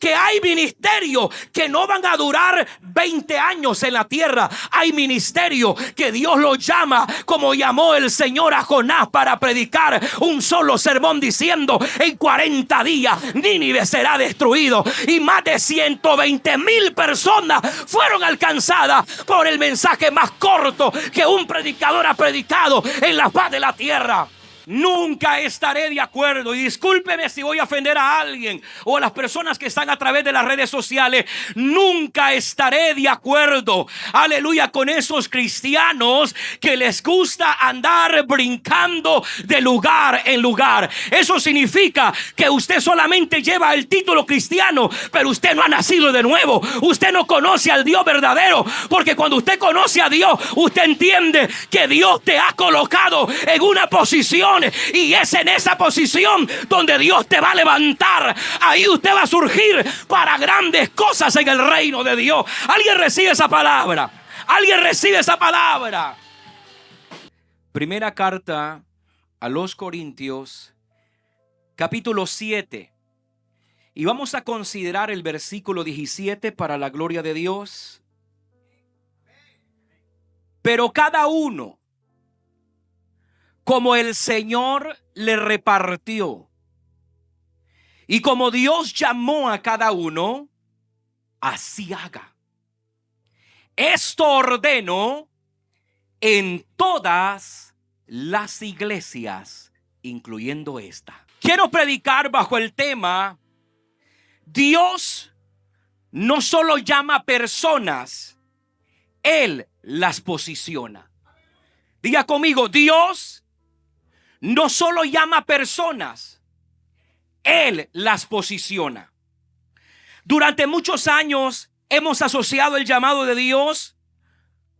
que hay ministerios que no van a durar 20 años en la tierra. Hay ministerios que Dios los llama, como llamó el Señor a Jonás para predicar un solo sermón, diciendo: en 40 días Nínive será destruido. Y más de 120,000 personas fueron alcanzadas por el mensaje más corto que un predicador ha predicado en la faz de la tierra. Nunca estaré de acuerdo, y discúlpeme si voy a ofender a alguien o a las personas que están a través de las redes sociales. Nunca estaré de acuerdo, aleluya, con esos cristianos que les gusta andar brincando de lugar en lugar. Eso significa que usted solamente lleva el título cristiano, pero usted no ha nacido de nuevo. Usted no conoce al Dios verdadero, porque cuando usted conoce a Dios, usted entiende que Dios te ha colocado en una posición, y es en esa posición donde Dios te va a levantar. Ahí usted va a surgir para grandes cosas en el reino de Dios. ¿Alguien recibe esa palabra? ¿Alguien recibe esa palabra? Primera carta a los Corintios, capítulo 7. Y vamos a considerar el versículo 17 para la gloria de Dios. Pero cada uno, como el Señor le repartió, y como Dios llamó a cada uno, así haga. Esto ordeno en todas las iglesias, incluyendo esta. Quiero predicar bajo el tema: Dios no solo llama personas, Él las posiciona. Diga conmigo: Dios no solo llama personas, Él las posiciona. Durante muchos años hemos asociado el llamado de Dios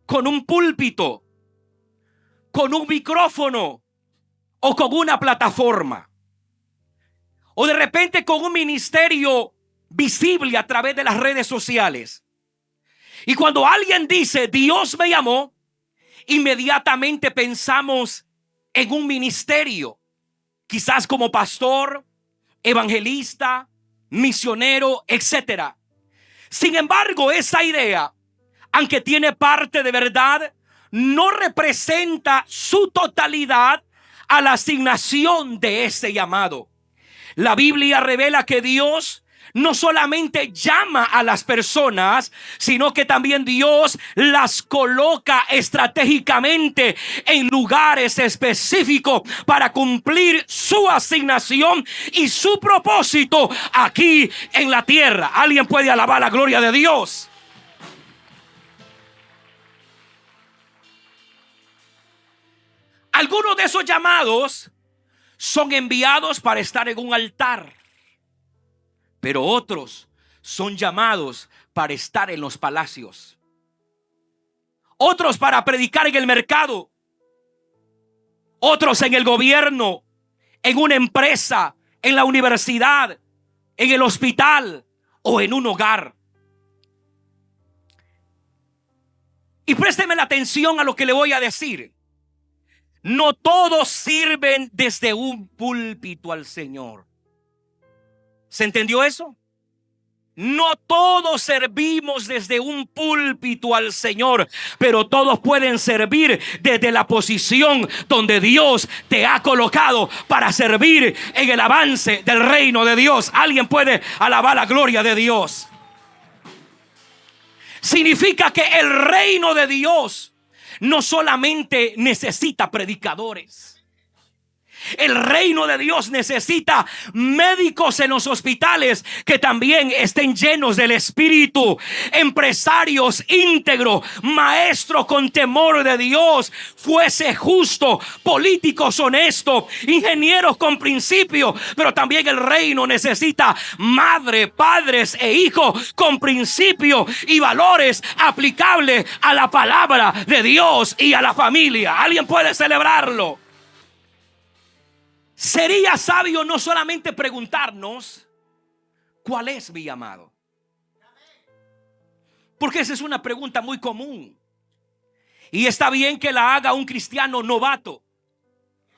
con un púlpito, con un micrófono o con una plataforma, o de repente con un ministerio visible a través de las redes sociales. Y cuando alguien dice Dios me llamó, inmediatamente pensamos en un ministerio, quizás como pastor, evangelista, misionero, etc. Sin embargo, esa idea, aunque tiene parte de verdad, no representa su totalidad a la asignación de ese llamado. La Biblia revela que Dios no solamente llama a las personas, sino que también Dios las coloca estratégicamente en lugares específicos para cumplir su asignación y su propósito aquí en la tierra. ¿Alguien puede alabar la gloria de Dios? Algunos de esos llamados son enviados para estar en un altar, pero otros son llamados para estar en los palacios, otros para predicar en el mercado, otros en el gobierno, en una empresa, en la universidad, en el hospital o en un hogar. Y présteme la atención a lo que le voy a decir. No todos sirven desde un púlpito al Señor. ¿Se entendió eso? No todos servimos desde un púlpito al Señor, pero todos pueden servir desde la posición donde Dios te ha colocado para servir en el avance del reino de Dios. ¿Alguien puede alabar la gloria de Dios? Significa que el reino de Dios no solamente necesita predicadores. El reino de Dios necesita médicos en los hospitales que también estén llenos del Espíritu, empresarios íntegros, maestros con temor de Dios, fuese justo, políticos honestos, ingenieros con principios. Pero también el reino necesita madres, padres e hijos con principios y valores aplicables a la palabra de Dios y a la familia. ¿Alguien puede celebrarlo? Sería sabio no solamente preguntarnos ¿cuál es mi llamado? Porque esa es una pregunta muy común. Y está bien que la haga un cristiano novato,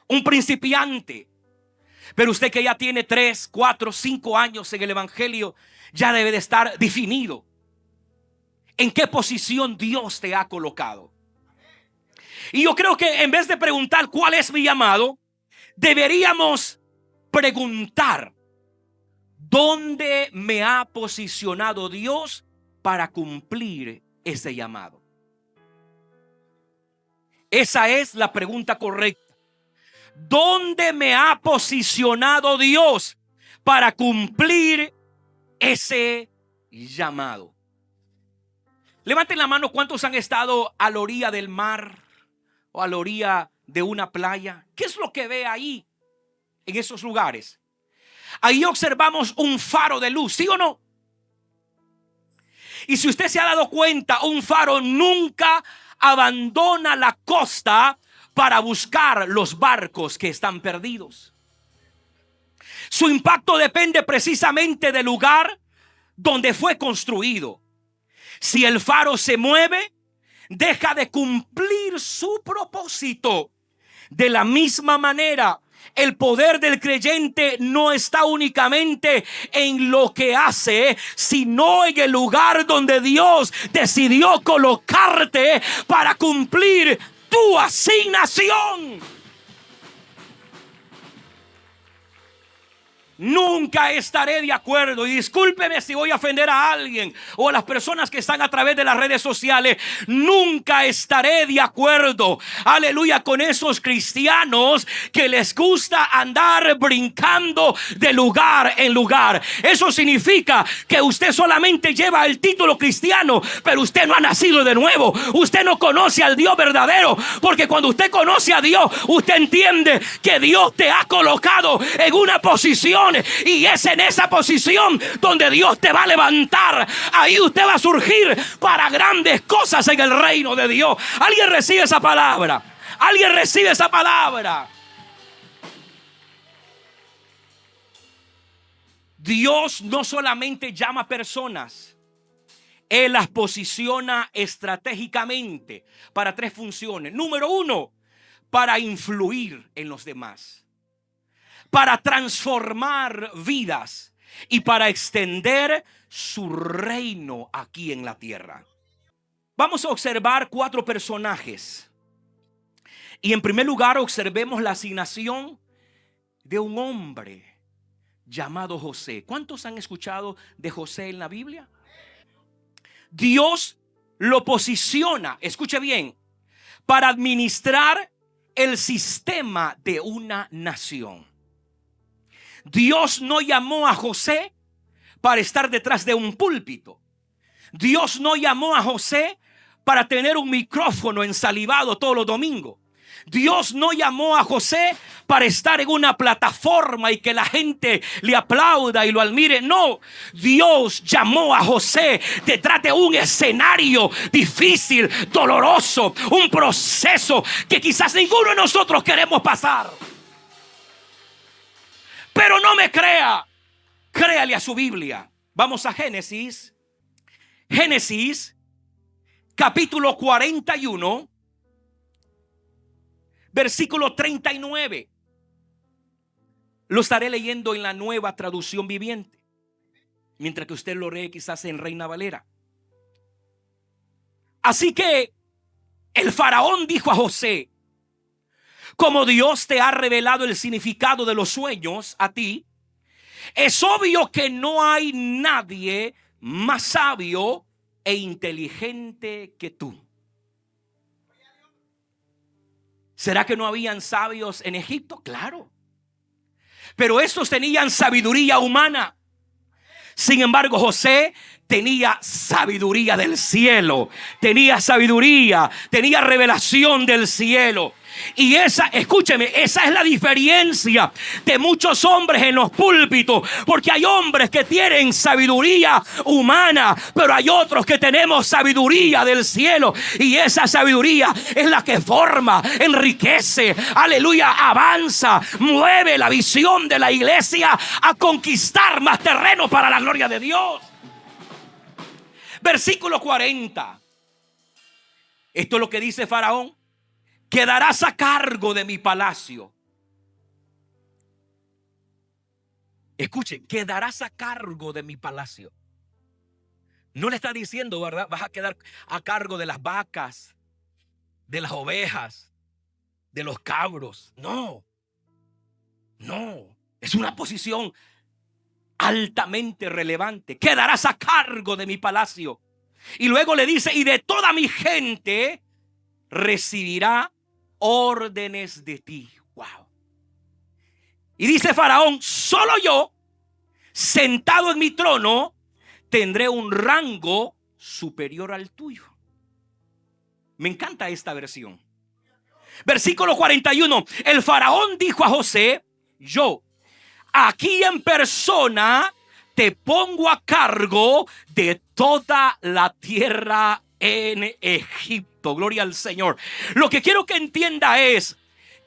un principiante. Pero usted que ya tiene 3, 4, 5 años en el evangelio, ya debe de estar definido en qué posición Dios te ha colocado. Y yo creo que en vez de preguntar cuál es mi llamado, deberíamos preguntar dónde me ha posicionado Dios para cumplir ese llamado. Esa es la pregunta correcta. ¿Dónde me ha posicionado Dios para cumplir ese llamado? Levanten la mano, ¿cuántos han estado a la orilla del mar o a la orilla de una playa? ¿Qué es lo que ve ahí en esos lugares? Ahí observamos un faro de luz, ¿sí o no? Y si usted se ha dado cuenta, un faro nunca abandona la costa para buscar los barcos que están perdidos. Su impacto depende precisamente del lugar donde fue construido. Si el faro se mueve, deja de cumplir su propósito. De la misma manera, el poder del creyente no está únicamente en lo que hace, sino en el lugar donde Dios decidió colocarte para cumplir tu asignación. Nunca estaré de acuerdo, y discúlpeme si voy a ofender a alguien o a las personas que están a través de las redes sociales. Nunca estaré de acuerdo, aleluya, con esos cristianos que les gusta andar brincando de lugar en lugar. Eso significa que usted solamente lleva el título cristiano, pero usted no ha nacido de nuevo. Usted no conoce al Dios verdadero, porque cuando usted conoce a Dios, usted entiende que Dios te ha colocado en una posición, y es en esa posición donde Dios te va a levantar. Ahí usted va a surgir para grandes cosas en el reino de Dios. ¿Alguien recibe esa palabra? ¿Alguien recibe esa palabra? Dios no solamente llama personas, Él las posiciona estratégicamente para 3 funciones. Número 1, para influir en los demás, para transformar vidas y para extender su reino aquí en la tierra. Vamos a observar 4 personajes. Y en primer lugar, observemos la asignación de un hombre llamado José. ¿Cuántos han escuchado de José en la Biblia? Dios lo posiciona, escuche bien, para administrar el sistema de una nación. Dios no llamó a José para estar detrás de un púlpito. Dios no llamó a José para tener un micrófono ensalivado todos los domingos. Dios no llamó a José para estar en una plataforma y que la gente le aplauda y lo admire. No, Dios llamó a José detrás de un escenario difícil, doloroso, un proceso que quizás ninguno de nosotros queremos pasar. Pero no me crea, créale a su Biblia. Vamos a Génesis. Génesis, capítulo 41, versículo 39. Lo estaré leyendo en la Nueva Traducción Viviente, mientras que usted lo lee quizás en Reina Valera. Así que el faraón dijo a José: como Dios te ha revelado el significado de los sueños a ti, es obvio que no hay nadie más sabio e inteligente que tú. ¿Será que no habían sabios en Egipto? Claro. Pero estos tenían sabiduría humana. Sin embargo, José tenía sabiduría del cielo. Tenía sabiduría, tenía revelación del cielo. Y escúcheme, esa es la diferencia de muchos hombres en los púlpitos. Porque hay hombres que tienen sabiduría humana, pero hay otros que tenemos sabiduría del cielo. Y esa sabiduría es la que forma, enriquece, aleluya, avanza, mueve la visión de la iglesia a conquistar más terreno para la gloria de Dios. Versículo 40. Esto es lo que dice Faraón: quedarás a cargo de mi palacio. Escuchen, quedarás a cargo de mi palacio. No le está diciendo, ¿verdad? Vas a quedar a cargo de las vacas, de las ovejas, de los cabros. No, no. Es una posición altamente relevante. Quedarás a cargo de mi palacio. Y luego le dice, y de toda mi gente recibirá órdenes de ti. Wow. Y dice Faraón, solo yo, sentado en mi trono, tendré un rango superior al tuyo. Me encanta esta versión. Versículo 41. El faraón dijo a José, yo aquí en persona te pongo a cargo de toda la tierra en Egipto. Gloria al Señor. Lo que quiero que entienda es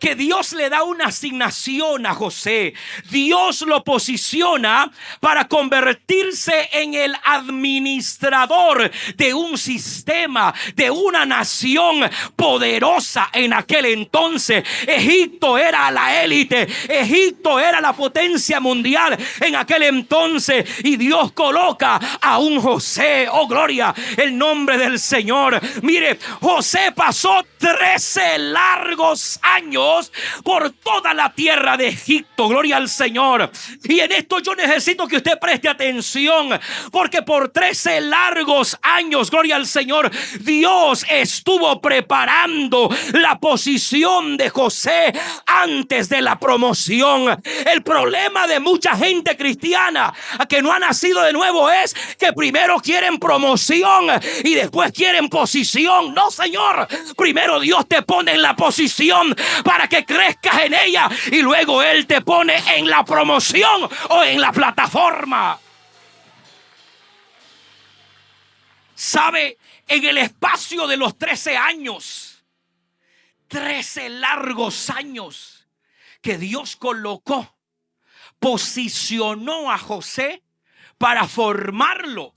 que Dios le da una asignación a José. Dios lo posiciona para convertirse en el administrador de un sistema, de una nación poderosa en aquel entonces. Egipto era la élite. Egipto era la potencia mundial en aquel entonces. Y Dios coloca a un José. Oh, gloria, el nombre del Señor. Mire, José pasó 13 largos años por toda la tierra de Egipto. Gloria al Señor. Y en esto yo necesito que usted preste atención, porque por 13 largos años, gloria al Señor, Dios estuvo preparando la posición de José antes de la promoción. El problema de mucha gente cristiana que no ha nacido de nuevo es que primero quieren promoción y después quieren posición. No, Señor, primero Dios te pone en la posición para que crezcas en ella y luego Él te pone en la promoción o en la plataforma. ¿Sabe? En el espacio de los 13 años, 13 largos años que Dios colocó, posicionó a José para formarlo.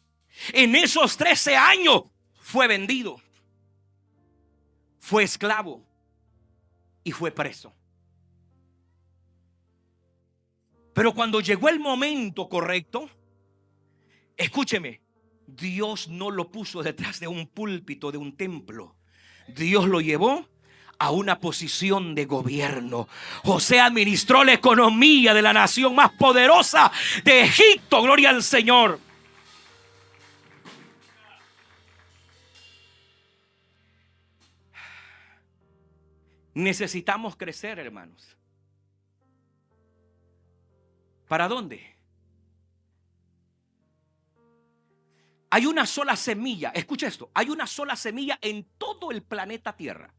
En esos 13 años fue vendido, fue esclavo y fue preso. Pero cuando llegó el momento correcto, escúcheme, Dios no lo puso detrás de un púlpito de un templo. Dios lo llevó a una posición de gobierno. José administró la economía de la nación más poderosa de Egipto. Gloria al Señor. Necesitamos crecer, hermanos. ¿Para dónde? Hay una sola semilla, escucha esto, hay una sola semilla en todo el planeta Tierra.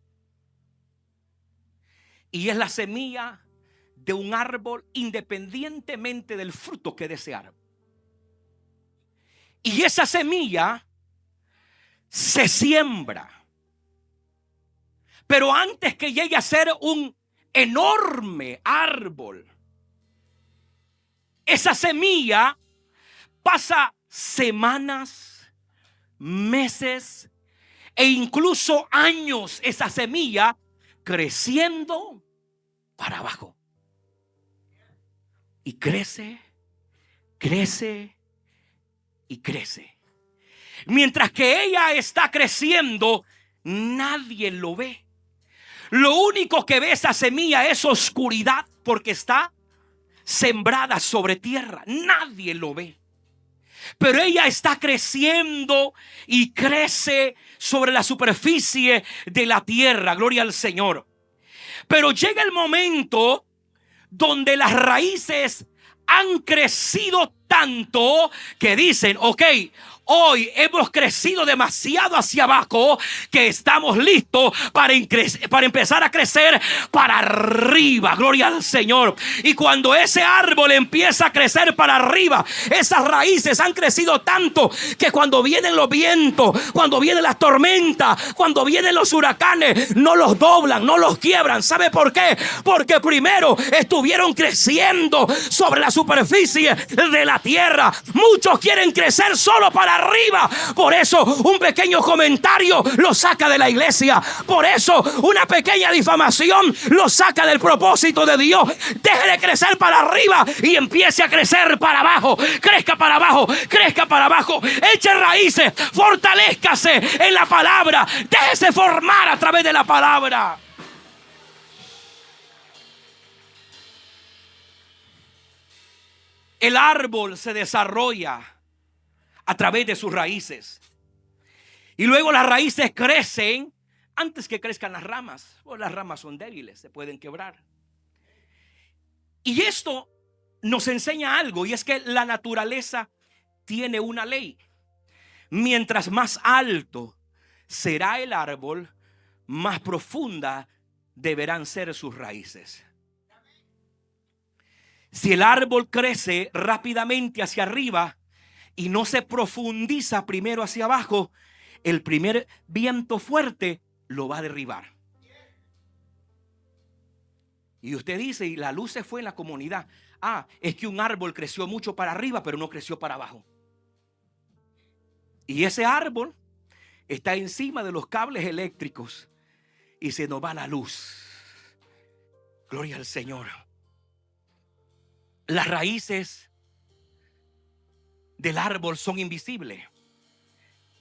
Y es la semilla de un árbol independientemente del fruto que dé ese árbol. Y esa semilla se siembra. Pero antes que llegue a ser un enorme árbol, esa semilla pasa semanas, meses e incluso años, esa semilla creciendo para abajo. Y crece, crece y crece. Mientras que ella está creciendo, nadie lo ve. Lo único que ve esa semilla es oscuridad, porque está sembrada sobre tierra. Nadie lo ve. Pero ella está creciendo y crece sobre la superficie de la tierra. Gloria al Señor. Pero llega el momento donde las raíces han crecido tanto que dicen, ok, hoy hemos crecido demasiado hacia abajo que estamos listos para empezar a crecer para arriba. Gloria al Señor. Y cuando ese árbol empieza a crecer para arriba, esas raíces han crecido tanto que cuando vienen los vientos, cuando vienen las tormentas, cuando vienen los huracanes, no los doblan, no los quiebran. ¿Sabe por qué? Porque primero estuvieron creciendo sobre la superficie de la la tierra. Muchos quieren crecer solo para arriba. Por eso un pequeño comentario lo saca de la iglesia. Por eso una pequeña difamación lo saca del propósito de Dios. Deje de crecer para arriba y empiece a crecer para abajo. Crezca para abajo, crezca para abajo. Eche raíces, fortalézcase en la palabra. Déjese formar a través de la palabra. El árbol se desarrolla a través de sus raíces. Y luego las raíces crecen antes que crezcan las ramas. Pues las ramas son débiles, se pueden quebrar. Y esto nos enseña algo, y es que la naturaleza tiene una ley. Mientras más alto será el árbol, más profunda deberán ser sus raíces. Si el árbol crece rápidamente hacia arriba y no se profundiza primero hacia abajo, el primer viento fuerte lo va a derribar. Y usted dice, y la luz se fue en la comunidad. Es que un árbol creció mucho para arriba, pero no creció para abajo. Y ese árbol está encima de los cables eléctricos y se nos va la luz. Gloria al Señor. Las raíces del árbol son invisibles,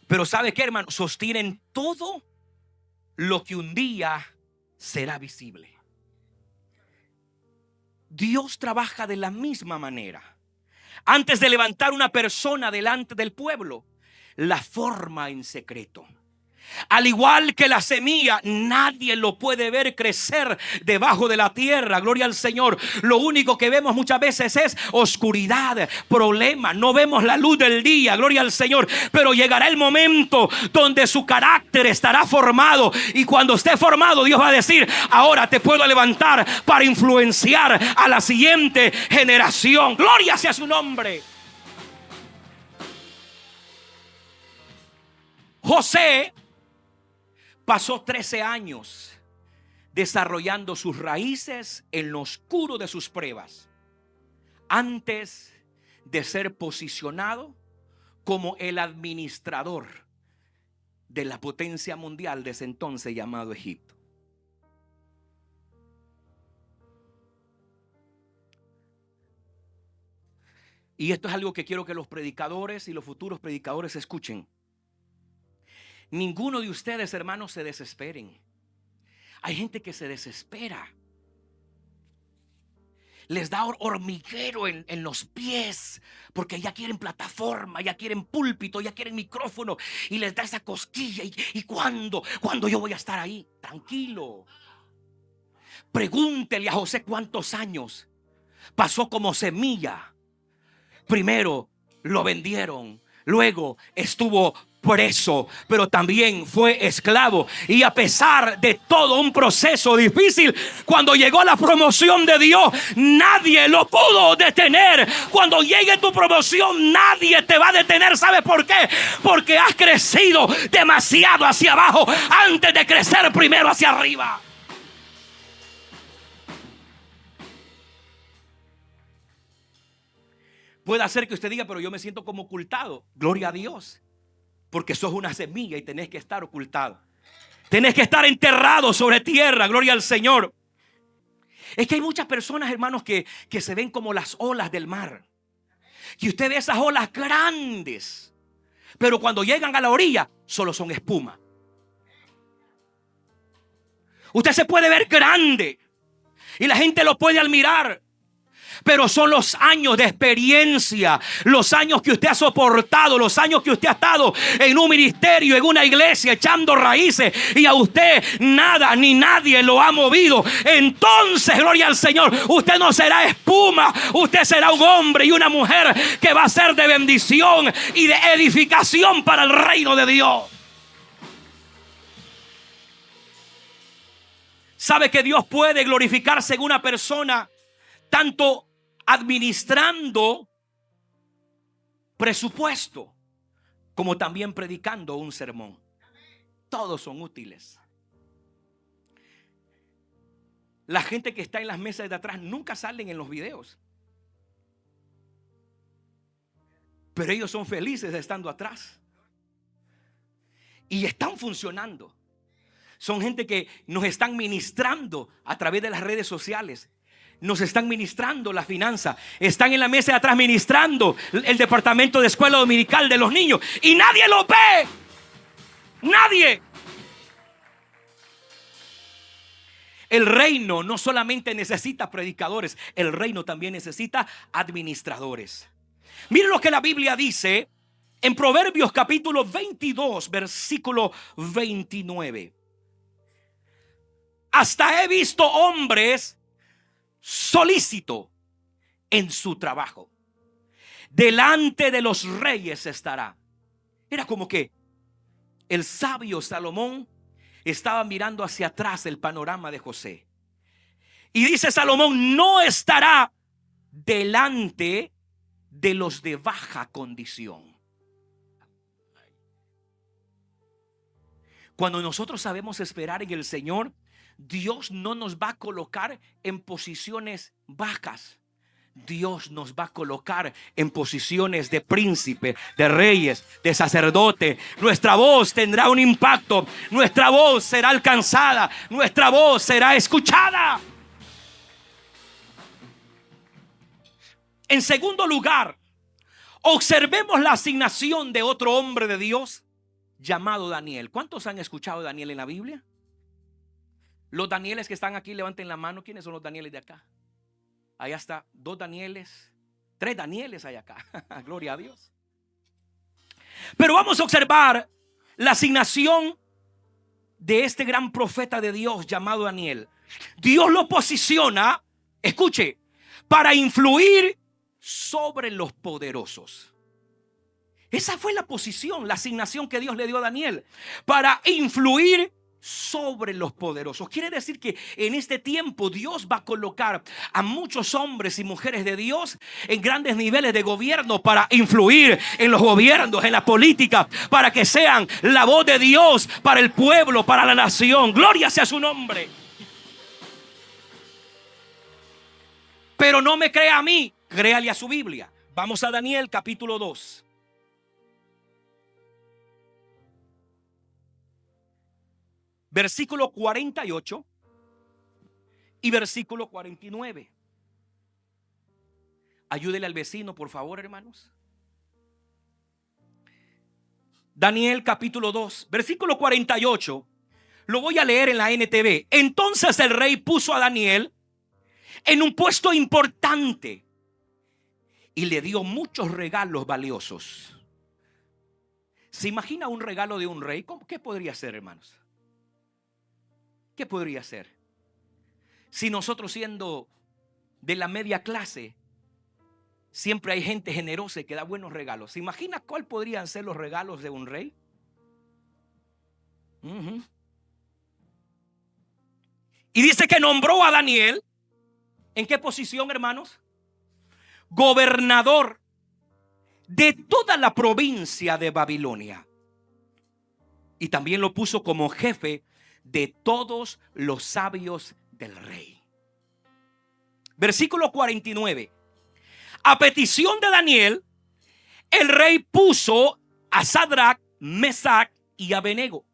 pero ¿sabe qué, hermano? Sostienen todo lo que un día será visible. Dios trabaja de la misma manera. Antes de levantar una persona delante del pueblo, la forma en secreto. Al igual que la semilla, nadie lo puede ver crecer debajo de la tierra. Gloria al Señor. Lo único que vemos muchas veces es oscuridad, problemas. No vemos la luz del día. Gloria al Señor. Pero llegará el momento donde su carácter estará formado. Y cuando esté formado, Dios va a decir: ahora te puedo levantar para influenciar a la siguiente generación. Gloria sea su nombre. José pasó 13 años desarrollando sus raíces en lo oscuro de sus pruebas, antes de ser posicionado como el administrador de la potencia mundial de ese entonces llamado Egipto. Y esto es algo que quiero que los predicadores y los futuros predicadores escuchen. Ninguno de ustedes, hermanos, se desesperen. Hay gente que se desespera. Les da hormiguero en los pies, porque ya quieren plataforma, ya quieren púlpito, ya quieren micrófono, y les da esa cosquilla. ¿Y cuándo yo voy a estar ahí? Tranquilo. Pregúntele a José cuántos años pasó como semilla. Primero lo vendieron, luego estuvo preso, pero también fue esclavo. Y a pesar de todo un proceso difícil, cuando llegó la promoción de Dios, nadie lo pudo detener. Cuando llegue tu promoción, nadie te va a detener. ¿Sabes por qué? Porque has crecido demasiado hacia abajo antes de crecer primero hacia arriba. Puede ser que usted diga: pero yo me siento como ocultado. Gloria a Dios, porque sos una semilla y tenés que estar ocultado. Tenés que estar enterrado sobre tierra. Gloria al Señor. Es que hay muchas personas, hermanos, que se ven como las olas del mar. Que usted ve esas olas grandes, pero cuando llegan a la orilla solo son espuma. Usted se puede ver grande y la gente lo puede admirar, pero son los años de experiencia, los años que usted ha soportado, los años que usted ha estado en un ministerio, en una iglesia, echando raíces, y a usted nada ni nadie lo ha movido. Entonces, gloria al Señor, usted no será espuma, usted será un hombre y una mujer que va a ser de bendición y de edificación para el reino de Dios. ¿Sabe que Dios puede glorificarse en una persona tanto administrando presupuesto como también predicando un sermón? Todos son útiles. La gente que está en las mesas de atrás nunca salen en los videos. pero ellos son felices estando atrás y están funcionando. Son gente que nos están ministrando a través de las redes sociales. Nos están ministrando la finanza. Están en la mesa de atrás ministrando el departamento de escuela dominical de los niños. Y nadie lo ve. Nadie. El reino no solamente necesita predicadores. El reino también necesita administradores. Miren lo que la Biblia dice en Proverbios capítulo 22, versículo 29. Hasta he visto hombres solícitos en su trabajo. Delante de los reyes estará. Era como que el sabio Salomón estaba mirando hacia atrás el panorama de José. Y dice Salomón, no estará delante de los de baja condición. Cuando nosotros sabemos esperar en el Señor, Dios no nos va a colocar en posiciones bajas. Dios nos va a colocar en posiciones de príncipe, de reyes, de sacerdote. Nuestra voz tendrá un impacto. Nuestra voz será alcanzada. Nuestra voz será escuchada. En segundo lugar, observemos la asignación de otro hombre de Dios llamado Daniel. ¿Cuántos han escuchado a Daniel en la Biblia? Los Danieles que están aquí, levanten la mano. ¿Quiénes son los Danieles de acá? Allá está, 2 Danieles, 3 Danieles hay acá. Gloria a Dios. Pero vamos a observar la asignación de este gran profeta de Dios llamado Daniel. Dios lo posiciona, escuche, para influir sobre los poderosos. Esa fue la posición, la asignación que Dios le dio a Daniel, para influir sobre los poderosos. Quiere decir que en este tiempo Dios va a colocar a muchos hombres y mujeres de Dios en grandes niveles de gobierno para influir en los gobiernos, en la política, para que sean la voz de Dios para el pueblo, para la nación. Gloria sea su nombre. Pero no me crea a mí, créale a su Biblia. Vamos a Daniel capítulo 2. Versículo 48 y versículo 49. Ayúdele al vecino, por favor, hermanos. Daniel capítulo 2, versículo 48. Lo voy a leer en la NTV. Entonces el rey puso a Daniel en un puesto importante y le dio muchos regalos valiosos. ¿Se imagina un regalo de un rey? ¿Qué podría ser, hermanos? ¿Qué podría ser? Si nosotros, siendo de la media clase, siempre hay gente generosa que da buenos regalos. ¿Se imagina cuál podrían ser los regalos de un rey? Y dice que nombró a Daniel. ¿En qué posición, hermanos? Gobernador de toda la provincia de Babilonia. Y también lo puso como jefe de todos los sabios del rey. Versículo 49. A petición de Daniel, el rey puso a Sadrach, Mesach y Abednego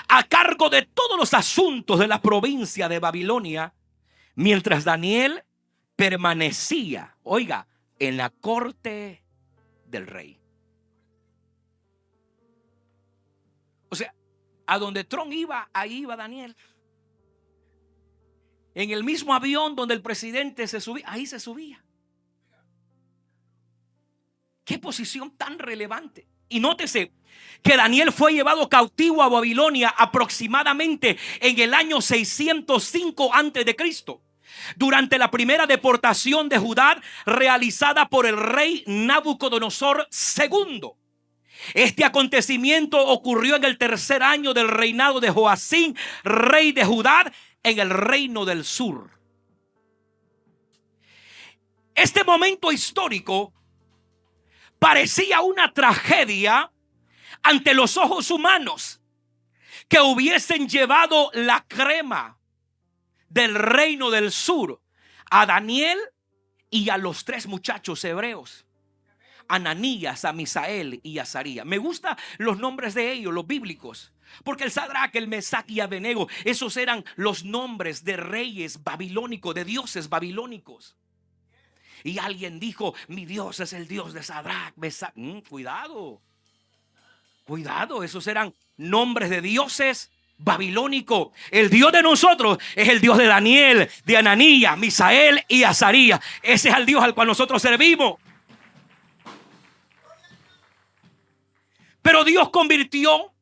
a cargo de todos los asuntos de la provincia de Babilonia, mientras Daniel permanecía, oiga, en la corte del rey. O sea, a donde Trump iba, ahí iba Daniel. En el mismo avión donde el presidente se subía, ahí se subía. Qué posición tan relevante. Y nótese que Daniel fue llevado cautivo a Babilonia aproximadamente en el año 605 antes de Cristo, durante la primera deportación de Judá realizada por el rey Nabucodonosor II. Este acontecimiento ocurrió en el tercer año del reinado de Joacín, rey de Judá, en el reino del sur. Este momento histórico parecía una tragedia ante los ojos humanos, que hubiesen llevado la crema del reino del sur a Daniel y a los 3 muchachos hebreos, a Ananías, a Misael y a Azarías. Me gustan los nombres de ellos, los bíblicos, porque el Sadrach, el Mesach y Abednego, esos eran los nombres de reyes babilónicos, de dioses babilónicos. Y alguien dijo: mi Dios es el Dios de Sadrach, Mesach. Cuidado, cuidado, esos eran nombres de dioses babilónico. El Dios de nosotros es el Dios de Daniel, de Ananías, Misael y Azarías. Ese es el Dios al cual nosotros servimos. Pero Dios convirtió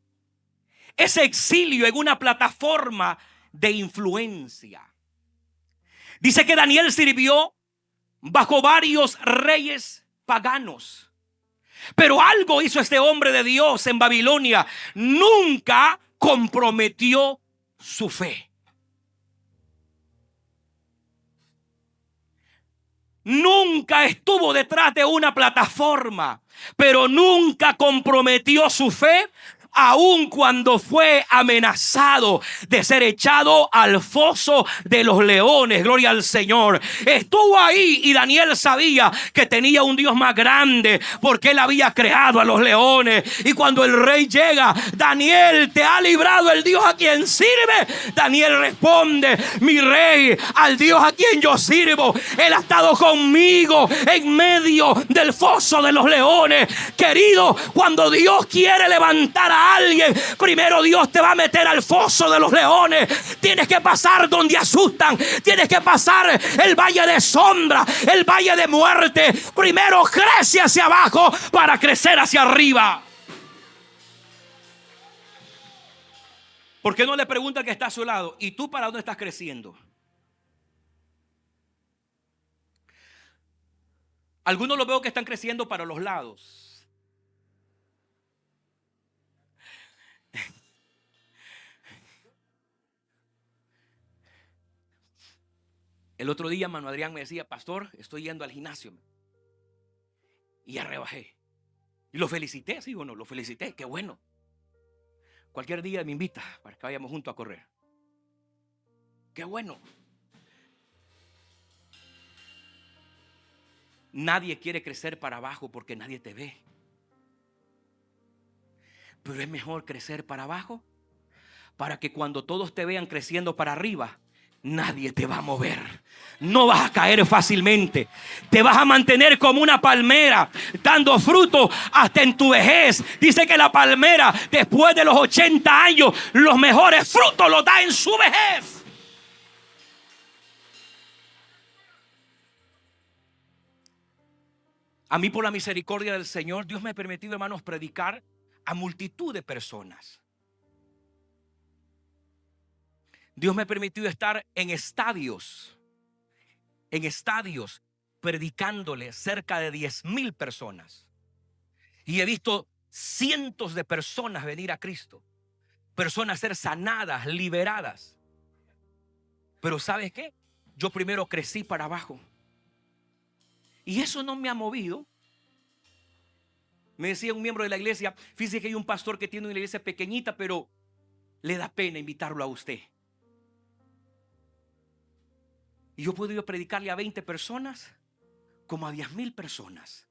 ese exilio en una plataforma de influencia. Dice que Daniel sirvió bajo varios reyes paganos. Pero algo hizo este hombre de Dios en Babilonia: nunca comprometió su fe. Nunca estuvo detrás de una plataforma, pero nunca comprometió su fe, aun cuando fue amenazado de ser echado al foso de los leones. Gloria al Señor. Estuvo ahí y Daniel sabía que tenía un Dios más grande, porque él había creado a los leones. Y cuando el rey llega: Daniel, ¿te ha librado el Dios a quien sirve? Daniel responde: mi rey, al Dios a quien yo sirvo, él ha estado conmigo en medio del foso de los leones. Querido, cuando Dios quiere levantar a alguien, primero Dios te va a meter al foso de los leones. Tienes que pasar donde asustan, tienes que pasar el valle de sombra, el valle de muerte. Primero crece hacia abajo para crecer hacia arriba. ¿Por qué no le pregunta al que está a su lado: ¿y tú para dónde estás creciendo? Algunos los veo que están creciendo para los lados. El otro día Mano Adrián me decía: pastor, estoy yendo al gimnasio. Y ya rebajé. Y lo felicité, ¿sí o no? Lo felicité, qué bueno. Cualquier día me invita para que vayamos juntos a correr. Qué bueno. Nadie quiere crecer para abajo porque nadie te ve. Pero es mejor crecer para abajo, para que cuando todos te vean creciendo para arriba, nadie te va a mover. No vas a caer fácilmente. Te vas a mantener como una palmera, dando fruto hasta en tu vejez. Dice que la palmera, después de los 80 años, los mejores frutos los da en su vejez. A mí, por la misericordia del Señor, Dios me ha permitido, hermanos, predicar a multitud de personas. Dios me ha permitido estar en estadios, predicándole cerca de 10,000 personas. Y he visto cientos de personas venir a Cristo, personas ser sanadas, liberadas. Pero ¿sabes qué? Yo primero crecí para abajo. Y eso no me ha movido. Me decía un miembro de la iglesia: fíjese que hay un pastor que tiene una iglesia pequeñita, pero le da pena invitarlo a usted. Y yo puedo ir a predicarle a 20 personas como a 10,000 personas.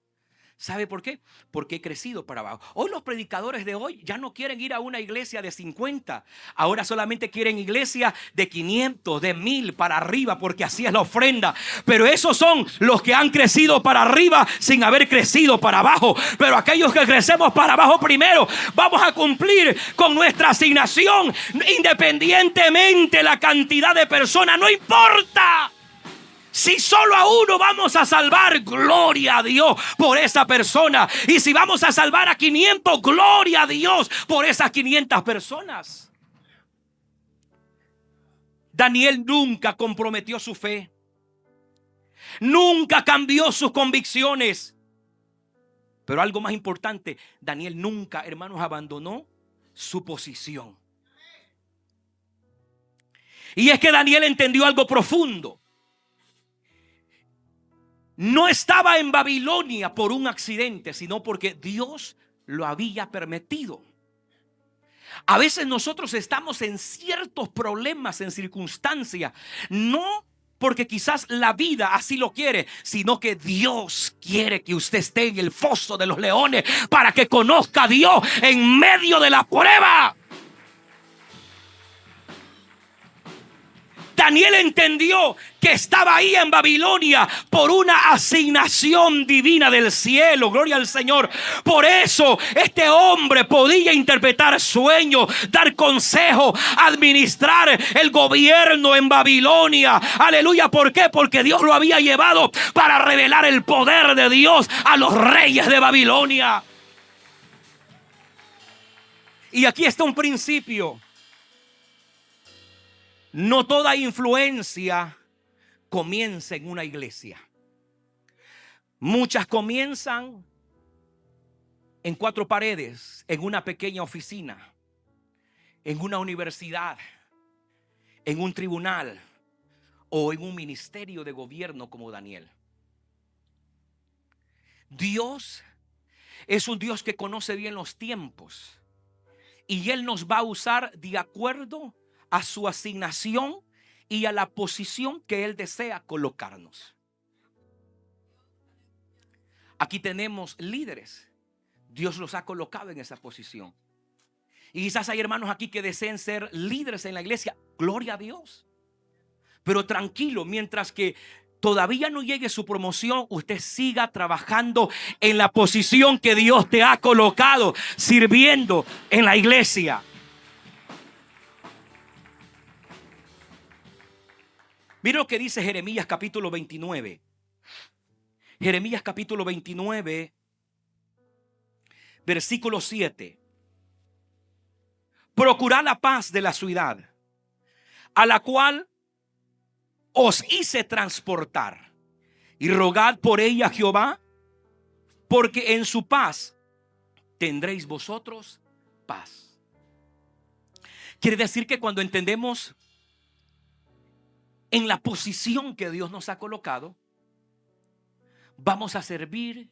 ¿Sabe por qué? Porque he crecido para abajo. Hoy los predicadores de hoy ya no quieren ir a una iglesia de 50. Ahora solamente quieren iglesia de 500, de 1,000 para arriba, porque así es la ofrenda. Pero esos son los que han crecido para arriba sin haber crecido para abajo. Pero aquellos que crecemos para abajo primero, vamos a cumplir con nuestra asignación, independientemente la cantidad de personas. No importa. Si solo a uno vamos a salvar, gloria a Dios por esa persona. Y si vamos a salvar a 500, gloria a Dios por esas 500 personas. Daniel nunca comprometió su fe. Nunca cambió sus convicciones. Pero algo más importante, Daniel nunca, hermanos, abandonó su posición. Y es que Daniel entendió algo profundo. No estaba en Babilonia por un accidente, sino porque Dios lo había permitido. A veces nosotros estamos en ciertos problemas, en circunstancias, no porque quizás la vida así lo quiere, sino que Dios quiere que usted esté en el foso de los leones para que conozca a Dios en medio de la prueba. Daniel entendió que estaba ahí en Babilonia por una asignación divina del cielo. Gloria al Señor. Por eso este hombre podía interpretar sueños, dar consejo, administrar el gobierno en Babilonia. Aleluya. ¿Por qué? Porque Dios lo había llevado para revelar el poder de Dios a los reyes de Babilonia. Y aquí está un principio. No toda influencia comienza en una iglesia. Muchas comienzan en cuatro paredes, en una pequeña oficina, en una universidad, en un tribunal o en un ministerio de gobierno como Daniel. Dios es un Dios que conoce bien los tiempos y Él nos va a usar de acuerdo a su asignación y a la posición que Él desea colocarnos. Aquí tenemos líderes. Dios los ha colocado en esa posición. Y quizás hay hermanos aquí que deseen ser líderes en la iglesia. Gloria a Dios. Pero tranquilo, mientras que todavía no llegue su promoción, usted siga trabajando en la posición que Dios te ha colocado, sirviendo en la iglesia. Mira lo que dice Jeremías capítulo 29. Jeremías capítulo 29, versículo 7. Procurad la paz de la ciudad, a la cual os hice transportar, y rogad por ella a Jehová, porque en su paz tendréis vosotros paz. Quiere decir que cuando entendemos en la posición que Dios nos ha colocado, vamos a servir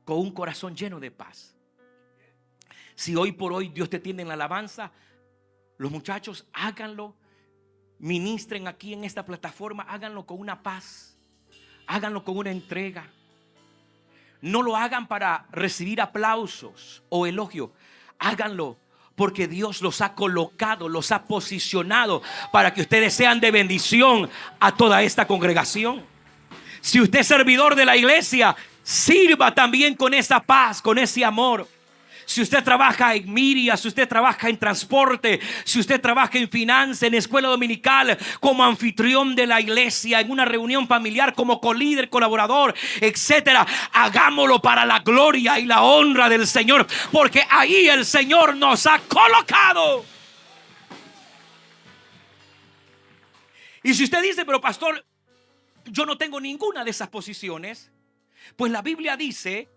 con un corazón lleno de paz. Si hoy por hoy Dios te tiene en la alabanza, los muchachos háganlo, ministren aquí en esta plataforma, háganlo con una paz, háganlo con una entrega. No lo hagan para recibir aplausos o elogios, háganlo porque Dios los ha colocado, los ha posicionado para que ustedes sean de bendición a toda esta congregación. Si usted es servidor de la iglesia, sirva también con esa paz, con ese amor. Si usted trabaja en Miria, si usted trabaja en transporte, si usted trabaja en finanzas, en escuela dominical, como anfitrión de la iglesia, en una reunión familiar, como colíder, colaborador, etcétera, hagámoslo para la gloria y la honra del Señor, porque ahí el Señor nos ha colocado. Y si usted dice, pero pastor, yo no tengo ninguna de esas posiciones, pues la Biblia dice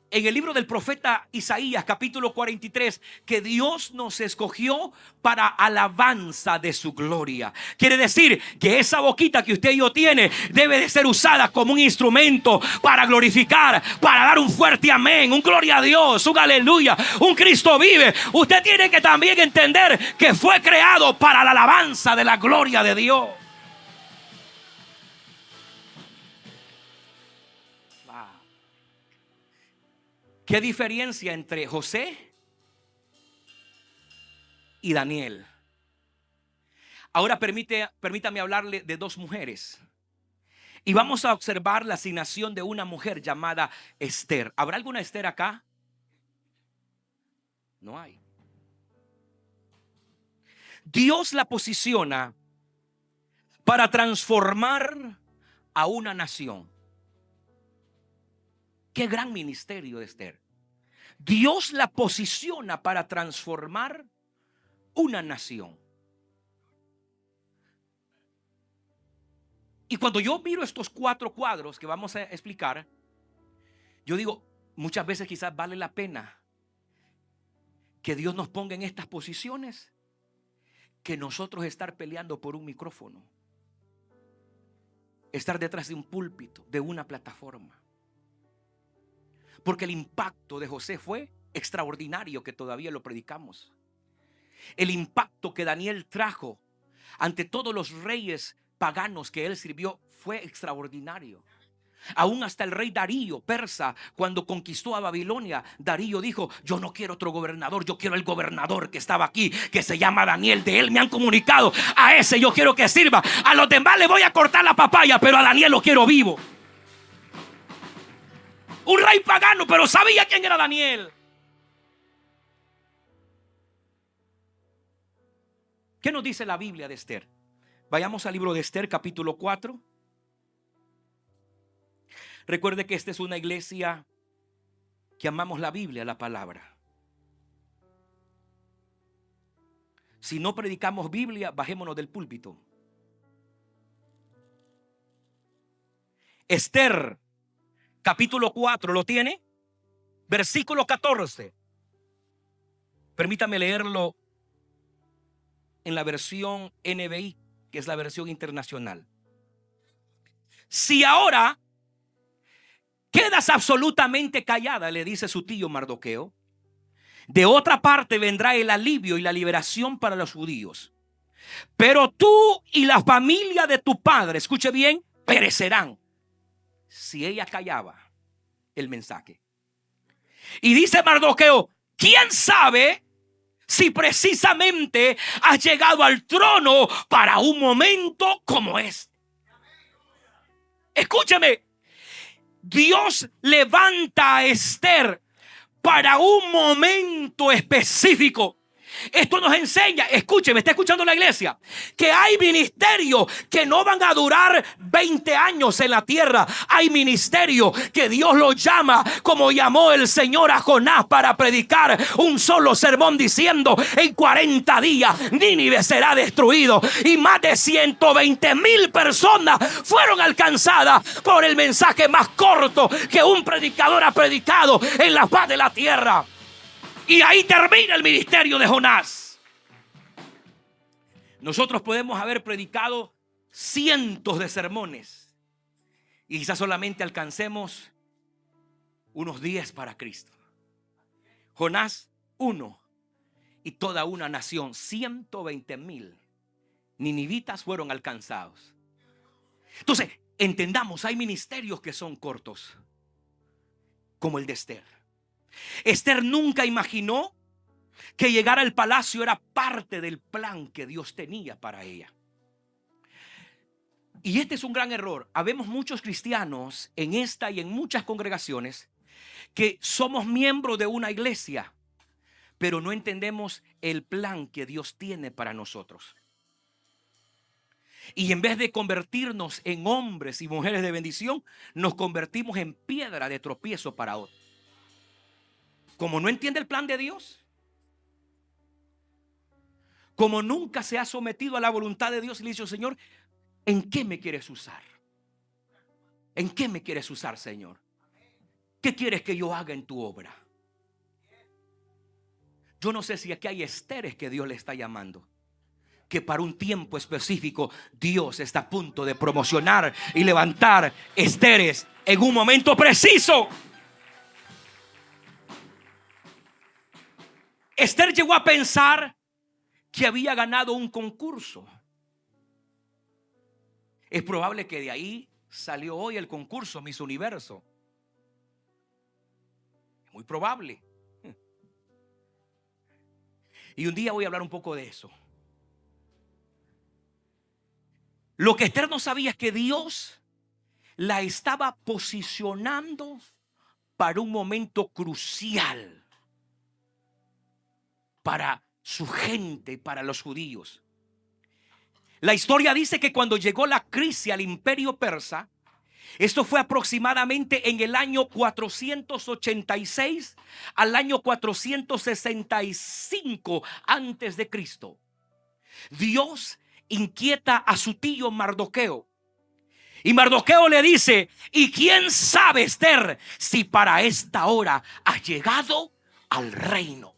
en el libro del profeta Isaías capítulo 43 que Dios nos escogió para alabanza de su gloria. Quiere decir que esa boquita que usted y yo tiene debe de ser usada como un instrumento para glorificar, para dar un fuerte amén, un gloria a Dios, un aleluya, un Cristo vive. Usted tiene que también entender que fue creado para la alabanza de la gloria de Dios. ¿Qué diferencia entre José y Daniel? Ahora permítame hablarle de dos mujeres. Y vamos a observar la asignación de una mujer llamada Esther. ¿Habrá alguna Esther acá? No hay. Dios la posiciona para transformar a una nación. Qué gran ministerio de Esther. Dios la posiciona para transformar una nación. Y cuando yo miro estos 4 cuadros que vamos a explicar, yo digo, muchas veces quizás vale la pena que Dios nos ponga en estas posiciones que nosotros estar peleando por un micrófono, estar detrás de un púlpito, de una plataforma. Porque el impacto de José fue extraordinario, que todavía lo predicamos. El impacto que Daniel trajo ante todos los reyes paganos que él sirvió fue extraordinario. Aún hasta el rey Darío, persa, cuando conquistó a Babilonia, Darío dijo: yo no quiero otro gobernador, yo quiero el gobernador que estaba aquí, que se llama Daniel. De él me han comunicado, a ese yo quiero que sirva. A los demás le voy a cortar la papaya, pero a Daniel lo quiero vivo. Un rey pagano, pero sabía quién era Daniel. ¿Qué nos dice la Biblia de Esther? Vayamos al libro de Esther, capítulo 4. Recuerde que esta es una iglesia que amamos la Biblia, la palabra. Si no predicamos Biblia, bajémonos del púlpito. Esther, capítulo 4, ¿lo tiene? Versículo 14. Permítame leerlo en la versión NBI, que es la versión internacional. Si ahora quedas absolutamente callada, le dice su tío Mardoqueo, de otra parte vendrá el alivio y la liberación para los judíos. Pero tú y la familia de tu padre, escuche bien, perecerán. Si ella callaba el mensaje. Y dice Mardoqueo: ¿quién sabe si precisamente has llegado al trono para un momento como este? Escúcheme. Dios levanta a Esther para un momento específico. Esto nos enseña, escúcheme, está escuchando la iglesia, que hay ministerios que no van a durar 20 años en la tierra. Hay ministerios que Dios los llama, como llamó el Señor a Jonás para predicar un solo sermón, diciendo: en 40 días Nínive será destruido. Y más de 120,000 personas fueron alcanzadas por el mensaje más corto que un predicador ha predicado en la faz de la tierra. Y ahí termina el ministerio de Jonás. Nosotros podemos haber predicado cientos de sermones y quizás solamente alcancemos unos 10 para Cristo. Jonás 1 y toda una nación, 120,000 ninivitas fueron alcanzados. Entonces, entendamos, hay ministerios que son cortos, como el de Esther. Esther nunca imaginó que llegar al palacio era parte del plan que Dios tenía para ella. Y este es un gran error. Habemos muchos cristianos en esta y en muchas congregaciones que somos miembros de una iglesia, pero no entendemos el plan que Dios tiene para nosotros. Y en vez de convertirnos en hombres y mujeres de bendición, nos convertimos en piedra de tropiezo para otros. Como no entiende el plan de Dios, como nunca se ha sometido a la voluntad de Dios, y le dice: Señor, ¿en qué me quieres usar? ¿En qué me quieres usar, Señor? ¿Qué quieres que yo haga en tu obra? Yo no sé si aquí hay Esteres que Dios le está llamando, que para un tiempo específico Dios está a punto de promocionar y levantar Esteres en un momento preciso. Esther llegó a pensar que había ganado un concurso. Es probable que de ahí salió hoy el concurso Miss Universo. Muy probable. Y un día voy a hablar un poco de eso. Lo que Esther no sabía es que Dios la estaba posicionando para un momento crucial para su gente, para los judíos. La historia dice que cuando llegó la crisis al imperio persa, esto fue aproximadamente en el año 486 al año 465 antes de Cristo. Dios inquieta a su tío Mardoqueo. Y Mardoqueo le dice: ¿y quién sabe, Esther, si para esta hora has llegado al reino?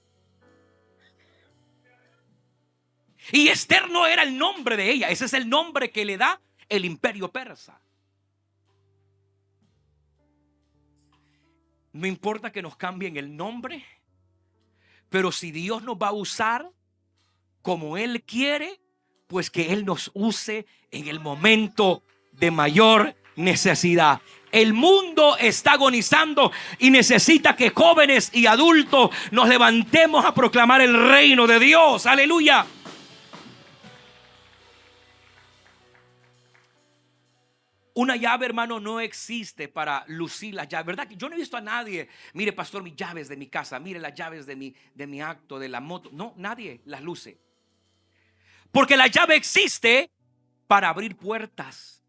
Y Esther no era el nombre de ella, ese es el nombre que le da el imperio persa. No importa que nos cambien el nombre, pero si Dios nos va a usar como Él quiere, pues que Él nos use en el momento de mayor necesidad. El mundo está agonizando y necesita que jóvenes y adultos nos levantemos a proclamar el reino de Dios. Aleluya. Una llave, hermano, no existe para lucir la llave, ¿verdad? Yo no he visto a nadie, mire, pastor, mis llaves de mi casa, mire las llaves de mi acto, de la moto. No, nadie las luce. Porque la llave existe para abrir puertas.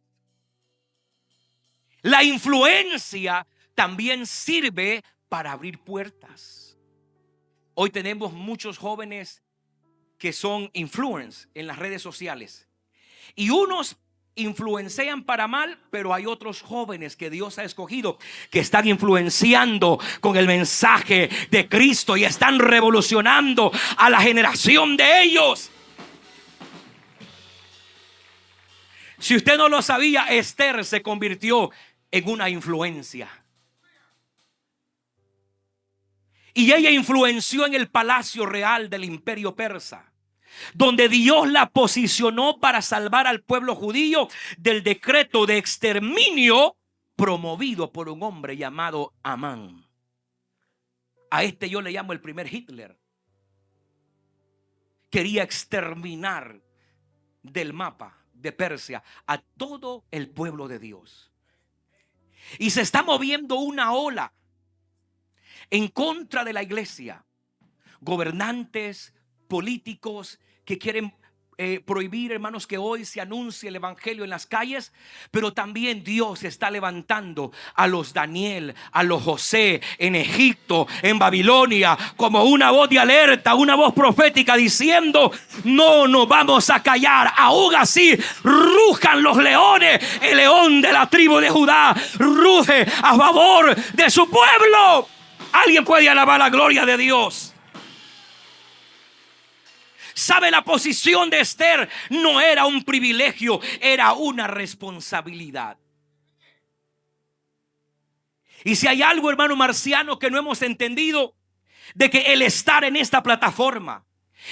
La influencia también sirve para abrir puertas. Hoy tenemos muchos jóvenes que son influencers en las redes sociales. Y unos influencian para mal, pero hay otros jóvenes que Dios ha escogido que están influenciando con el mensaje de Cristo y están revolucionando a la generación de ellos. Si usted no lo sabía, Esther se convirtió en una influencia. Y ella influenció en el palacio real del imperio persa, donde Dios la posicionó para salvar al pueblo judío del decreto de exterminio promovido por un hombre llamado Amán. A este yo le llamo el primer Hitler. Quería exterminar del mapa de Persia a todo el pueblo de Dios. Y se está moviendo una ola en contra de la iglesia. Gobernantes, políticos que quieren prohibir, hermanos, que hoy se anuncie el evangelio en las calles. Pero también Dios está levantando a los Daniel, a los José en Egipto, en Babilonia, como una voz de alerta, una voz profética diciendo: no nos vamos a callar, aún así rujan los leones. El león de la tribu de Judá ruge a favor de su pueblo. Alguien puede alabar la gloria de Dios. ¿Sabe? La posición de Esther no era un privilegio, era una responsabilidad. Y si hay algo, hermano marciano, que no hemos entendido, de que el estar en esta plataforma,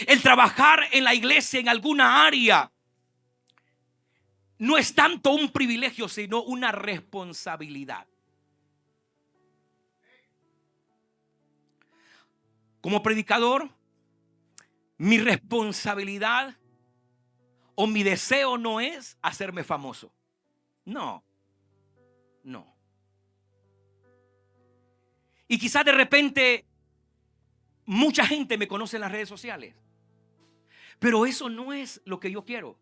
el trabajar en la iglesia en alguna área, no es tanto un privilegio, sino una responsabilidad. Como predicador, mi responsabilidad o mi deseo no es hacerme famoso. No. Y quizás de repente mucha gente me conoce en las redes sociales, pero eso no es lo que yo quiero.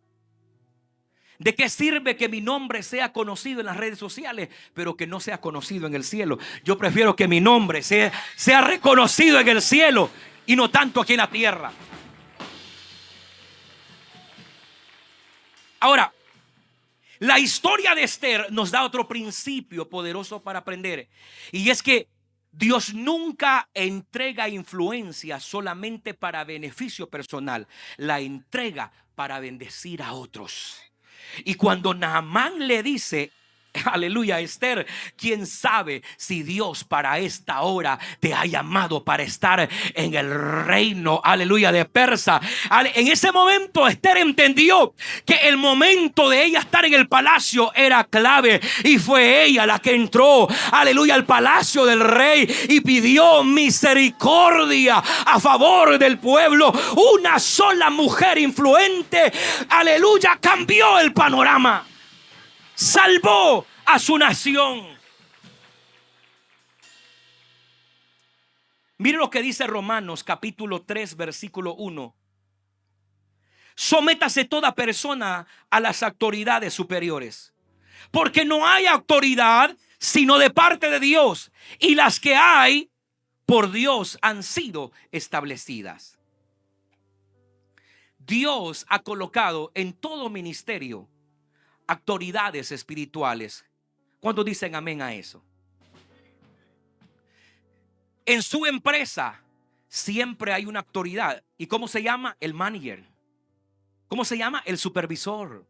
¿De qué sirve que mi nombre sea conocido en las redes sociales, pero que no sea conocido en el cielo? Yo prefiero que mi nombre sea reconocido en el cielo y no tanto aquí en la tierra. Ahora, la historia de Esther nos da otro principio poderoso para aprender. Y es que Dios nunca entrega influencia solamente para beneficio personal. La entrega para bendecir a otros. Y cuando Naamán le dice: aleluya, Esther, quién sabe si Dios para esta hora te ha llamado para estar en el reino, aleluya, de Persa. En ese momento Esther entendió que el momento de ella estar en el palacio era clave, y fue ella la que entró, aleluya, al palacio del rey y pidió misericordia a favor del pueblo. Una sola mujer influente, aleluya, cambió el panorama. Salvó a su nación. Mire lo que dice Romanos capítulo 3 versículo 1. Sométase toda persona a las autoridades superiores, porque no hay autoridad sino de parte de Dios, y las que hay por Dios han sido establecidas. Dios ha colocado en todo ministerio autoridades espirituales. ¿Cuántos dicen amén a eso? En su empresa siempre hay una autoridad. ¿Y cómo se llama? El manager. ¿Cómo se llama? El supervisor,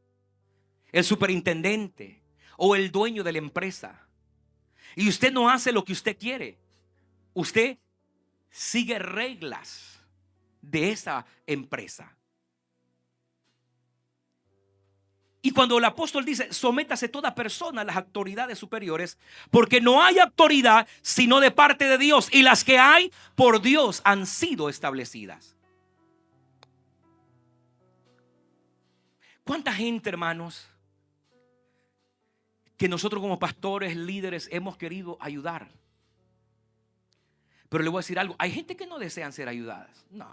el superintendente o el dueño de la empresa. Y usted no hace lo que usted quiere. Usted sigue reglas de esa empresa. Y cuando el apóstol dice, sométase toda persona a las autoridades superiores, porque no hay autoridad sino de parte de Dios, y las que hay por Dios han sido establecidas. ¿Cuánta gente, hermanos, que nosotros como pastores, líderes, hemos querido ayudar? Pero le voy a decir algo, hay gente que no desean ser ayudadas. No.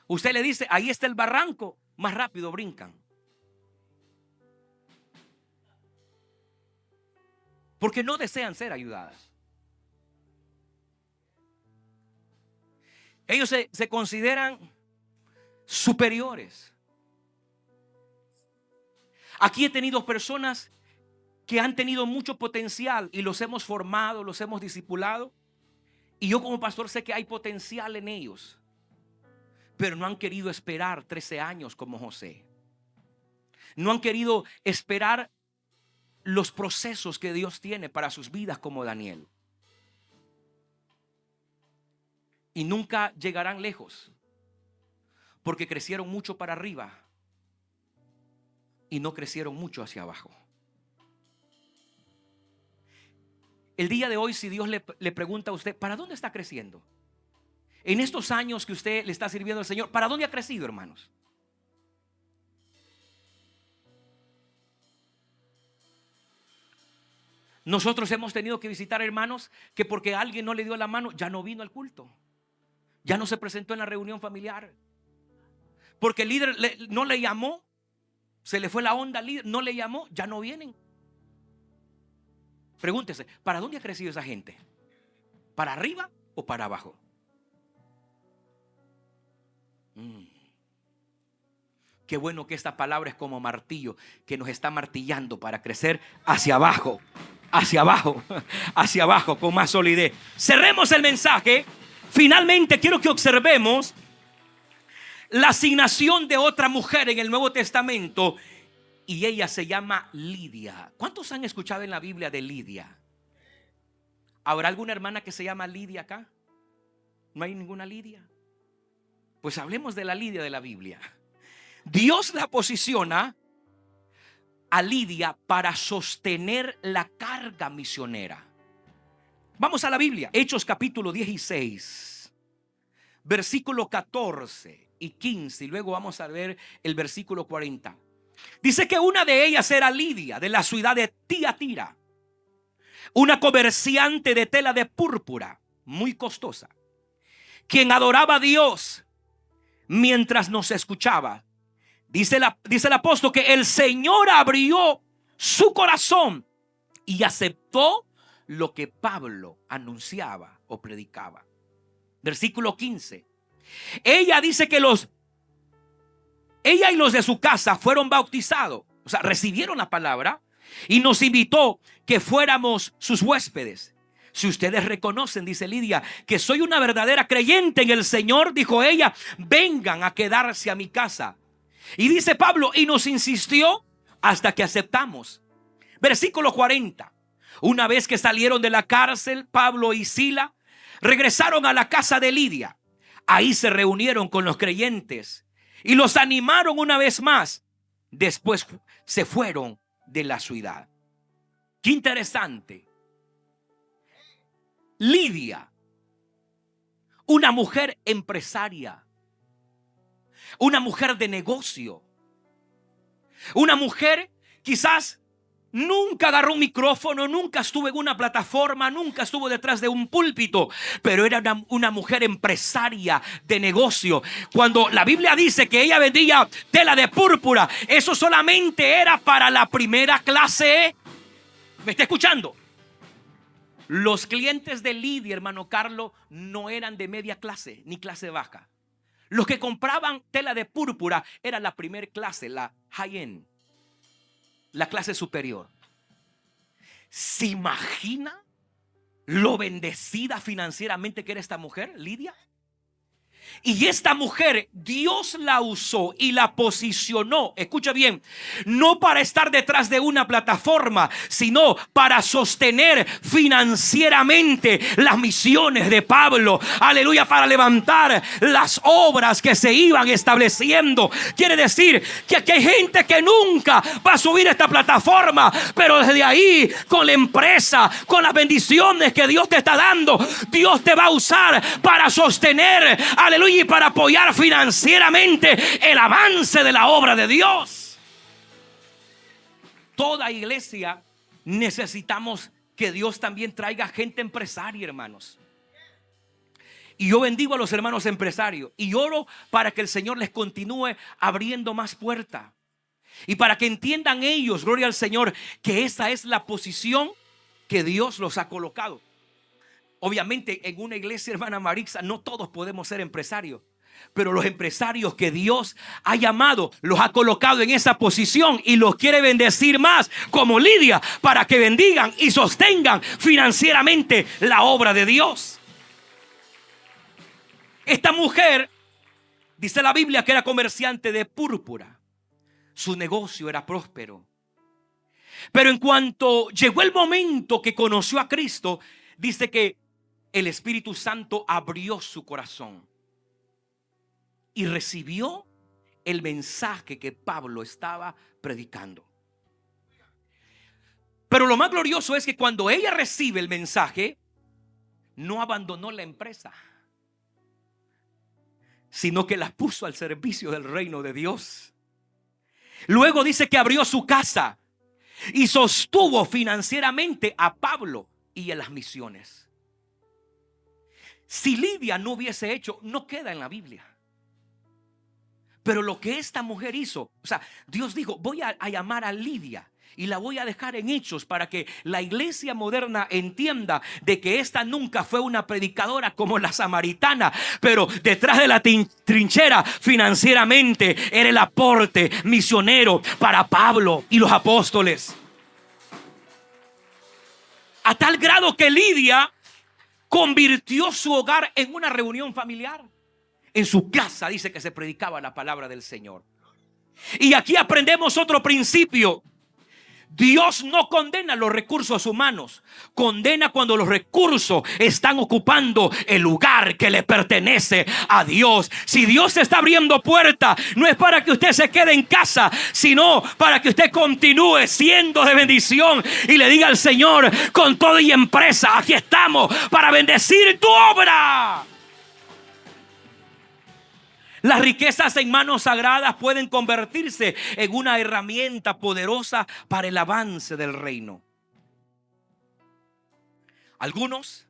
Usted le dice, ahí está el barranco, más rápido brincan. Porque no desean ser ayudadas. Ellos se consideran superiores. Aquí he tenido personas que han tenido mucho potencial y los hemos formado, los hemos discipulado. Y yo como pastor sé que hay potencial en ellos, pero no han querido esperar 13 años como José. No han querido esperar los procesos que Dios tiene para sus vidas como Daniel. Y nunca llegarán lejos, porque crecieron mucho para arriba y no crecieron mucho hacia abajo. El día de hoy, si Dios le pregunta a usted, ¿para dónde está creciendo? En estos años que usted le está sirviendo al Señor, ¿para dónde ha crecido, hermanos? Nosotros hemos tenido que visitar hermanos que porque alguien no le dio la mano, ya no vino al culto, ya no se presentó en la reunión familiar, porque el líder no le llamó, se le fue la onda al líder, no le llamó, ya no vienen. Pregúntese, ¿para dónde ha crecido esa gente? ¿Para arriba o para abajo? Qué bueno que esta palabra es como martillo, que nos está martillando para crecer hacia abajo, hacia abajo, hacia abajo, con más solidez. Cerremos el mensaje. Finalmente quiero que observemos la asignación de otra mujer en el Nuevo Testamento, y ella se llama Lidia. ¿Cuántos han escuchado en la Biblia de Lidia? ¿Habrá alguna hermana que se llama Lidia acá? ¿No hay ninguna Lidia? Pues hablemos de la Lidia de la Biblia. Dios la posiciona a Lidia para sostener la carga misionera. Vamos a la Biblia, Hechos capítulo 16, versículo 14 y 15, y luego vamos a ver el versículo 40. Dice que una de ellas era Lidia, de la ciudad de Tiatira, una comerciante de tela de púrpura muy costosa, quien adoraba a Dios mientras nos escuchaba. Dice el apóstol que el Señor abrió su corazón y aceptó lo que Pablo anunciaba o predicaba. Versículo 15. Ella dice que ella y los de su casa fueron bautizados, o sea, recibieron la palabra, y nos invitó que fuéramos sus huéspedes. Si ustedes reconocen, dice Lidia, que soy una verdadera creyente en el Señor, dijo ella, vengan a quedarse a mi casa. Y dice Pablo, y nos insistió hasta que aceptamos. Versículo 40. Una vez que salieron de la cárcel, Pablo y Sila regresaron a la casa de Lidia. Ahí se reunieron con los creyentes y los animaron una vez más. Después se fueron de la ciudad. Qué interesante. Lidia, una mujer empresaria, una mujer de negocio, una mujer quizás nunca agarró un micrófono, nunca estuvo en una plataforma, nunca estuvo detrás de un púlpito, pero era una mujer empresaria de negocio. Cuando la Biblia dice que ella vendía tela de púrpura, eso solamente era para la primera clase. ¿Me está escuchando? Los clientes de Lidia, hermano Carlos, no eran de media clase ni clase baja. Los que compraban tela de púrpura era la primera clase, la high-end, la clase superior. ¿Se imagina lo bendecida financieramente que era esta mujer, Lidia? Y esta mujer, Dios la usó y la posicionó, escucha bien, no para estar detrás de una plataforma, sino para sostener financieramente las misiones de Pablo. Aleluya, para levantar las obras que se iban estableciendo. Quiere decir que aquí hay gente que nunca va a subir a esta plataforma, pero desde ahí, con la empresa, con las bendiciones que Dios te está dando, Dios te va a usar para sostener, aleluya, y para apoyar financieramente el avance de la obra de Dios. Toda iglesia necesitamos que Dios también traiga gente empresaria, hermanos. Y yo bendigo a los hermanos empresarios y oro para que el Señor les continúe abriendo más puertas. Y para que entiendan ellos, gloria al Señor, que esa es la posición que Dios los ha colocado. Obviamente en una iglesia, hermana Marixa, no todos podemos ser empresarios, pero los empresarios que Dios ha llamado, los ha colocado en esa posición y los quiere bendecir más, como Lidia, para que bendigan y sostengan financieramente la obra de Dios. Esta mujer, dice la Biblia, que era comerciante de púrpura. Su negocio era próspero. Pero en cuanto llegó el momento que conoció a Cristo, dice que el Espíritu Santo abrió su corazón y recibió el mensaje que Pablo estaba predicando. Pero lo más glorioso es que cuando ella recibe el mensaje, no abandonó la empresa, sino que la puso al servicio del reino de Dios. Luego dice que abrió su casa y sostuvo financieramente a Pablo y a las misiones. Si Lidia no hubiese hecho, no queda en la Biblia. Pero lo que esta mujer hizo, o sea, Dios dijo, voy a llamar a Lidia y la voy a dejar en Hechos para que la iglesia moderna entienda de que esta nunca fue una predicadora como la samaritana, pero detrás de la trinchera financieramente era el aporte misionero para Pablo y los apóstoles. A tal grado que Lidia convirtió su hogar en una reunión familiar. En su casa dice que se predicaba la palabra del Señor. Y aquí aprendemos otro principio. Dios no condena los recursos humanos, condena cuando los recursos están ocupando el lugar que le pertenece a Dios. Si Dios está abriendo puertas, no es para que usted se quede en casa, sino para que usted continúe siendo de bendición y le diga al Señor, con todo y empresa, aquí estamos para bendecir tu obra. Las riquezas en manos sagradas pueden convertirse en una herramienta poderosa para el avance del reino. Algunos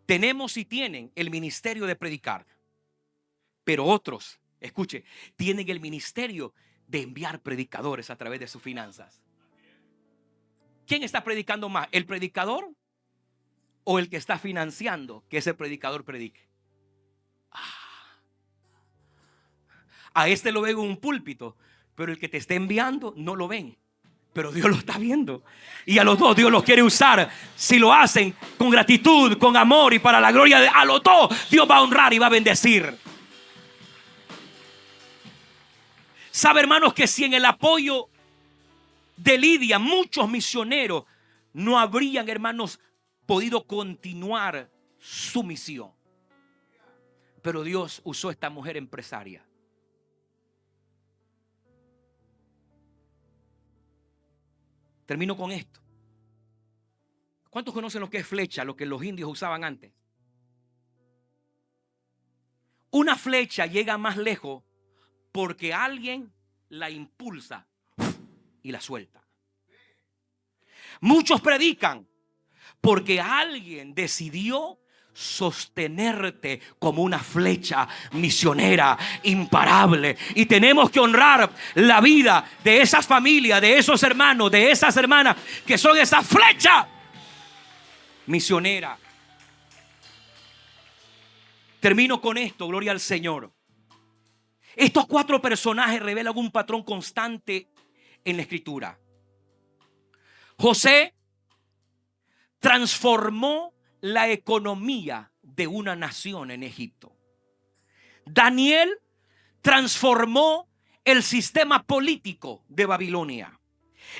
tenemos y tienen el ministerio de predicar, pero otros, escuche, tienen el ministerio de enviar predicadores a través de sus finanzas. ¿Quién está predicando más? ¿El predicador o el que está financiando que ese predicador predique? A este lo ven en un púlpito, pero el que te está enviando no lo ven, pero Dios lo está viendo. Y a los dos Dios los quiere usar. Si lo hacen con gratitud, con amor y para la gloria de a los dos, Dios va a honrar y va a bendecir. Sabe, hermanos, que si en el apoyo de Lidia muchos misioneros no habrían, hermanos, podido continuar su misión. Pero Dios usó a esta mujer empresaria. Termino con esto. ¿Cuántos conocen lo que es flecha? Lo que los indios usaban antes. Una flecha llega más lejos porque alguien la impulsa y la suelta. Muchos predican porque alguien decidió sostenerte como una flecha misionera imparable. Y tenemos que honrar la vida de esas familias, de esos hermanos, de esas hermanas que son esa flecha misionera. Termino con esto, gloria al Señor. Estos 4 personajes revelan un patrón constante en la Escritura. José transformó la economía de una nación en Egipto. Daniel transformó el sistema político de Babilonia.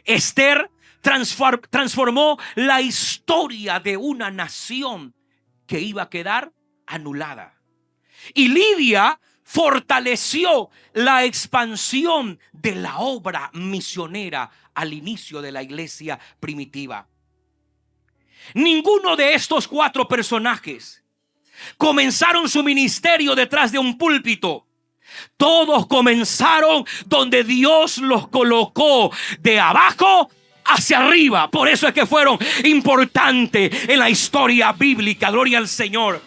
Esther transformó la historia de una nación que iba a quedar anulada. Y Lidia fortaleció la expansión de la obra misionera al inicio de la iglesia primitiva. Ninguno de estos 4 personajes comenzaron su ministerio detrás de un púlpito. Todos comenzaron donde Dios los colocó, de abajo hacia arriba. Por eso es que fueron importantes en la historia bíblica. Gloria al Señor.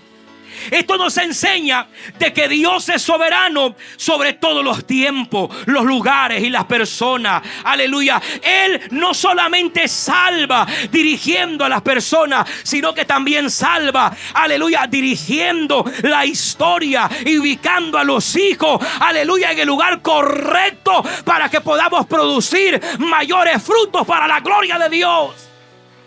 Esto nos enseña de que Dios es soberano sobre todos los tiempos, los lugares y las personas. Aleluya. Él no solamente salva dirigiendo a las personas, sino que también salva, aleluya, dirigiendo la historia y ubicando a los hijos, aleluya, en el lugar correcto para que podamos producir mayores frutos para la gloria de Dios.